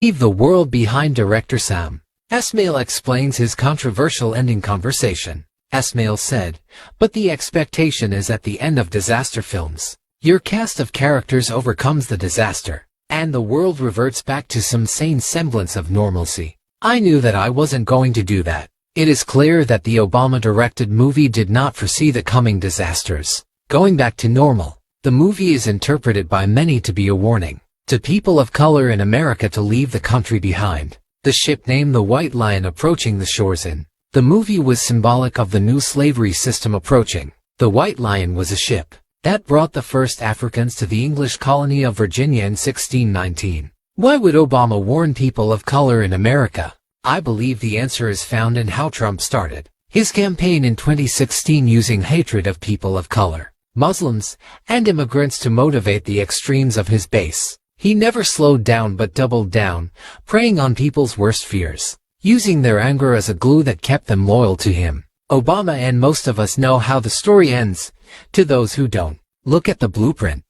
Leave the world behind. Director Sam Esmail explains his controversial ending conversation. Esmail said, "But the expectation is at the end of disaster films, your cast of characters overcomes the disaster, and the world reverts back to some sane semblance of normalcy. I knew that I wasn't going to do that. It is clear that the Obama-directed movie did not foresee the coming disasters. Going back to normal, the movie is interpreted by many to be a warning to people of color in America to leave the country behind. The ship named the White Lion approaching the shores in the movie was symbolic of the new slavery system approaching. The White Lion was a ship that brought the first Africans to the English colony of Virginia in 1619. Why would Obama warn people of color in America? I believe the answer is found in how Trump started his campaign in 2016 using hatred of people of color, Muslims, and immigrants to motivate the extremes of his base. He never slowed down but doubled down, preying on people's worst fears, using their anger as a glue that kept them loyal to him. Obama and most of us know how the story ends. To those who don't, look at the blueprint.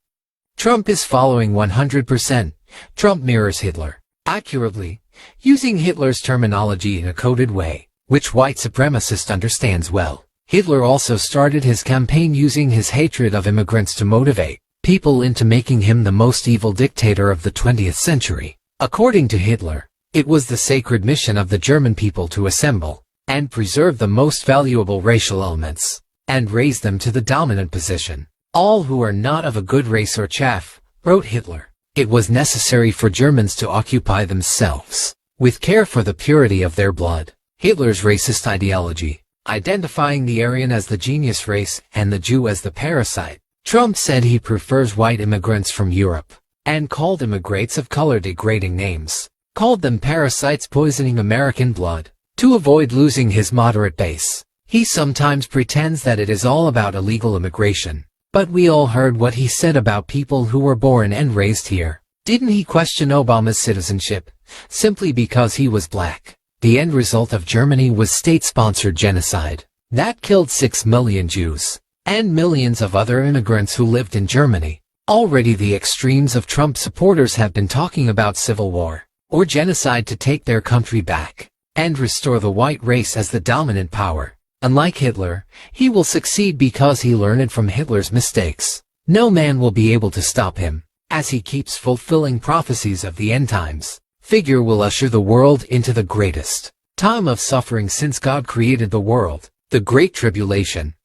Trump is following 100%. Trump mirrors Hitler accurately, using Hitler's terminology in a coded way, which white supremacist understands well. Hitler also started his campaign using his hatred of immigrants to motivate people into making him the most evil dictator of the 20th century. According to Hitler, it was the sacred mission of the German people to assemble and preserve the most valuable racial elements and raise them to the dominant position. All who are not of a good race or chaff, wrote Hitler. It was necessary for Germans to occupy themselves with care for the purity of their blood. Hitler's racist ideology, identifying the Aryan as the genius race and the Jew as the parasite. Trump said he prefers white immigrants from Europe and called immigrants of color degrading names, called them parasites poisoning American blood. To avoid losing his moderate base, he sometimes pretends that it is all about illegal immigration. But we all heard what he said about people who were born and raised here. Didn't he question Obama's citizenship simply because he was black? The end result of Germany was state-sponsored genocide that killed 6 million Jews and millions of other immigrants who lived in Germany. Already the extremes of Trump supporters have been talking about civil war or genocide to take their country back and restore the white race as the dominant power. Unlike Hitler, he will succeed because he learned from Hitler's mistakes. No man will be able to stop him. As he keeps fulfilling prophecies of the end times, figure will usher the world into the greatest time of suffering since God created the world, the Great Tribulation.